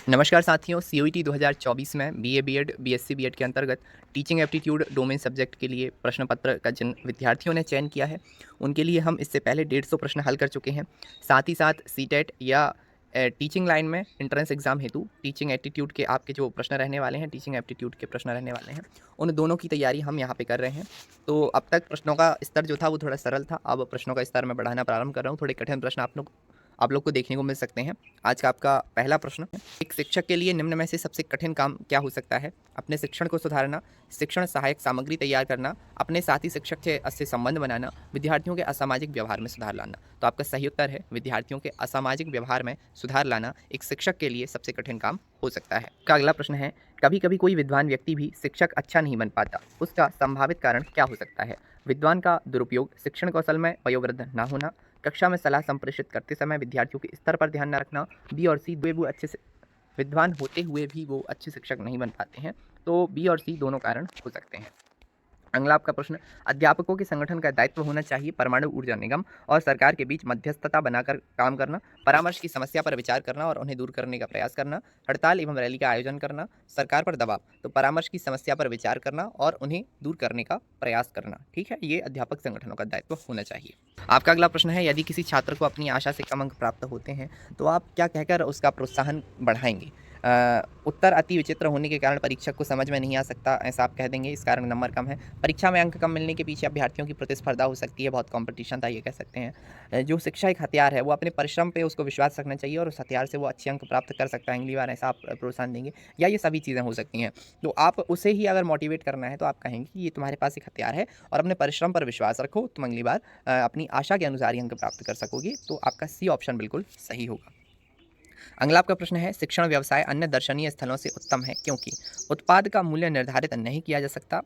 नमस्कार साथियों, सीओईटी 2024 में बीए बीएड बीएससी बीएड के अंतर्गत टीचिंग एप्टीट्यूड डोमेन सब्जेक्ट के लिए प्रश्न पत्र का जिन विद्यार्थियों ने चयन किया है उनके लिए हम इससे पहले 150 प्रश्न हल कर चुके हैं। साथ ही साथ सीटेट या टीचिंग लाइन में एंट्रेंस एग्जाम हेतु टीचिंग एप्टीट्यूड के आपके जो प्रश्न रहने वाले हैं, टीचिंग एप्टीट्यूड के प्रश्न रहने वाले हैं, उन दोनों की तैयारी हम यहाँ पे कर रहे हैं। तो अब तक प्रश्नों का स्तर जो था वो थोड़ा सरल था, अब प्रश्नों का स्तर मैं बढ़ाना प्रारंभ कर रहा हूँ। थोड़े कठिन प्रश्न आप लोग को देखने को मिल सकते हैं। आज का आपका पहला प्रश्न है, एक शिक्षक के लिए निम्न में से सबसे कठिन काम क्या हो सकता है? अपने शिक्षण को सुधारना, शिक्षण सहायक सामग्री तैयार करना, अपने साथी शिक्षक से संबंध बनाना, विद्यार्थियों के असामाजिक व्यवहार में सुधार लाना। तो आपका सही उत्तर है विद्यार्थियों के असामाजिक व्यवहार में सुधार लाना एक शिक्षक के लिए सबसे कठिन काम हो सकता है। का अगला प्रश्न है, कभी कभी कोई विद्वान व्यक्ति भी शिक्षक अच्छा नहीं बन पाता, उसका संभावित कारण क्या हो सकता है? विद्वान का दुरुपयोग, शिक्षण कौशल में वयोवृद्ध ना होना, कक्षा में सलाह संप्रेषित करते समय विद्यार्थियों के स्तर पर ध्यान न रखना, बी और सी वो अच्छे से विद्वान होते हुए भी वो अच्छे शिक्षक नहीं बन पाते हैं। तो बी और सी दोनों कारण हो सकते हैं। अगला आपका प्रश्न, अध्यापकों के संगठन का दायित्व होना चाहिए परमाणु ऊर्जा निगम और सरकार के बीच मध्यस्थता बनाकर काम करना, परामर्श की समस्या पर विचार करना और उन्हें दूर करने का प्रयास करना, हड़ताल एवं रैली का आयोजन करना, सरकार पर दबाव। तो परामर्श की समस्या पर विचार करना और उन्हें दूर करने का प्रयास करना, ठीक है, ये अध्यापक संगठनों का दायित्व होना चाहिए। आपका अगला प्रश्न है, यदि किसी छात्र को अपनी आशा से कम अंक प्राप्त होते हैं तो आप क्या कहकर उसका प्रोत्साहन बढ़ाएंगे? उत्तर अति विचित्र होने के कारण परीक्षक को समझ में नहीं आ सकता, ऐसा आप कह देंगे, इस कारण नंबर कम है। परीक्षा में अंक कम मिलने के पीछे अभ्यर्थियों की प्रतिस्पर्धा हो सकती है, बहुत कंपटीशन था, ये कह सकते हैं। जो शिक्षा एक हथियार है, वो अपने परिश्रम पे उसको विश्वास रखना चाहिए और उस हथियार से वो अच्छे अंक प्राप्त कर सकता है अगली बार, ऐसा आप प्रोत्साहन देंगे। या ये सभी चीज़ें हो सकती हैं। तो आप उसे ही अगर मोटिवेट करना है तो आप कहेंगे कि ये तुम्हारे पास एक हथियार है और अपने परिश्रम पर विश्वास रखो, तुम अगली बार अपनी आशा के अनुसार ही अंक प्राप्त कर सकोगे। तो आपका सी ऑप्शन बिल्कुल सही होगा। अगला आपका प्रश्न है, शिक्षण व्यवसाय अन्य दर्शनीय स्थलों से उत्तम है क्योंकि उत्पाद का मूल्य निर्धारित नहीं किया जा सकता,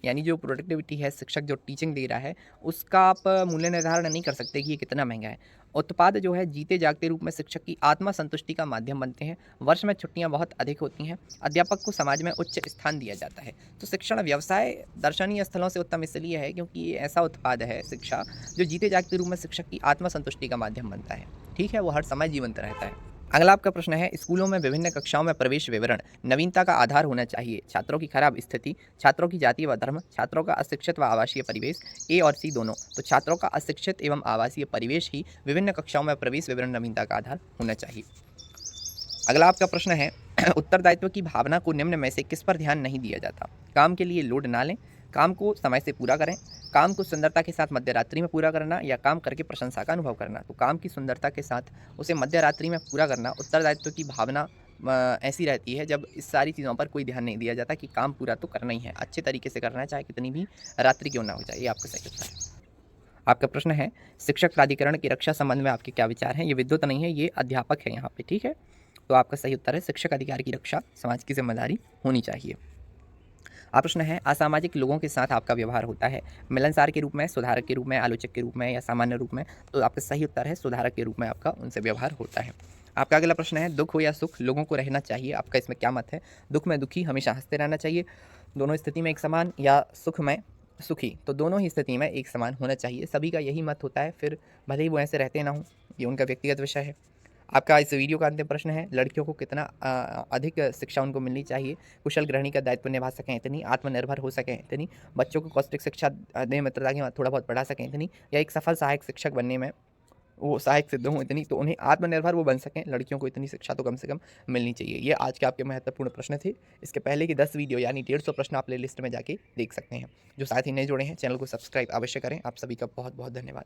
यानी जो प्रोडक्टिविटी है, शिक्षक जो टीचिंग दे रहा है उसका आप मूल्य निर्धारण नहीं कर सकते कि ये कितना महंगा है। उत्पाद जो है जीते जागते रूप में शिक्षक की आत्मा संतुष्टि का माध्यम बनते हैं, वर्ष में छुट्टियां बहुत अधिक होती हैं, अध्यापक को समाज में उच्च स्थान दिया जाता है। तो शिक्षण व्यवसाय दर्शनीय स्थलों से उत्तम इसलिए है क्योंकि ये ऐसा उत्पाद है शिक्षा जो जीते जागते रूप में शिक्षक की आत्मा संतुष्टि का माध्यम बनता है, ठीक है, वो हर समय जीवंत रहता है। अगला आपका प्रश्न है, स्कूलों में विभिन्न कक्षाओं में प्रवेश विवरण नवीनता का आधार होना चाहिए। छात्रों की खराब स्थिति, छात्रों की जाति व धर्म, छात्रों का अशिक्षित व आवासीय परिवेश, ए और सी दोनों। तो छात्रों का अशिक्षित एवं आवासीय परिवेश ही विभिन्न कक्षाओं में प्रवेश विवरण नवीनता का आधार होना चाहिए। अगला आपका प्रश्न है, उत्तरदायित्व की भावना को निम्न में से किस पर ध्यान नहीं दिया जाता? काम के लिए लोड ना लें, काम को समय से पूरा करें, काम को सुंदरता के साथ मध्य रात्रि में पूरा करना या काम करके प्रशंसा का अनुभव करना। तो काम की सुंदरता के साथ उसे मध्य रात्रि में पूरा करना, उत्तरदायित्व की भावना ऐसी रहती है जब इस सारी चीज़ों पर कोई ध्यान नहीं दिया जाता कि काम पूरा तो करना ही है, अच्छे तरीके से करना है, चाहे कितनी भी रात्रि क्यों ना हो जाए। ये आपका सही उत्तर है। आपका प्रश्न है, शिक्षक प्राधिकरण की रक्षा संबंध में आपके क्या विचार हैं? ये विद्युत नहीं है, ये अध्यापक है यहाँ पे, ठीक है। तो आपका सही उत्तर है, शिक्षक अधिकार की रक्षा समाज की जिम्मेदारी होनी चाहिए। आप प्रश्न है, असामाजिक लोगों के साथ आपका व्यवहार होता है मिलनसार के रूप में, सुधारक के रूप में, आलोचक के रूप में या सामान्य रूप में? तो आपका सही उत्तर है, सुधारक के रूप में आपका उनसे व्यवहार होता है। आपका अगला प्रश्न है, दुख हो या सुख लोगों को रहना चाहिए, आपका इसमें क्या मत है? दुख में दुखी हमेशा हंसते रहना चाहिए, दोनों स्थिति में एक समान, या सुख में सुखी, तो दोनों ही स्थिति में एक समान होना चाहिए। सभी का यही मत होता है, फिर भले ही वो ऐसे रहते ना हों, ये उनका व्यक्तिगत विषय है। आपका इस वीडियो का अंतिम प्रश्न है, लड़कियों को कितना अधिक शिक्षा उनको मिलनी चाहिए? कुशल गृहिणी का दायित्व निभा सकें इतनी, आत्मनिर्भर हो सकें इतनी, बच्चों को कौशलिक शिक्षा दें, मित्रता की थोड़ा बहुत पढ़ा सकें इतनी, या एक सफल सहायक शिक्षक बनने में वो सहायक सिद्ध हों इतनी, तो उन्हें आत्मनिर्भर वो बन सकें, लड़कियों को इतनी शिक्षा तो कम से कम मिलनी चाहिए। ये आज के आपके महत्वपूर्ण प्रश्न थे। इसके पहले की 10 वीडियो यानी 150 प्रश्न आप प्ले लिस्ट में जाके देख सकते हैं। जो साथ ही नए जुड़े हैं, चैनल को सब्सक्राइब अवश्य करें। आप सभी का बहुत बहुत धन्यवाद।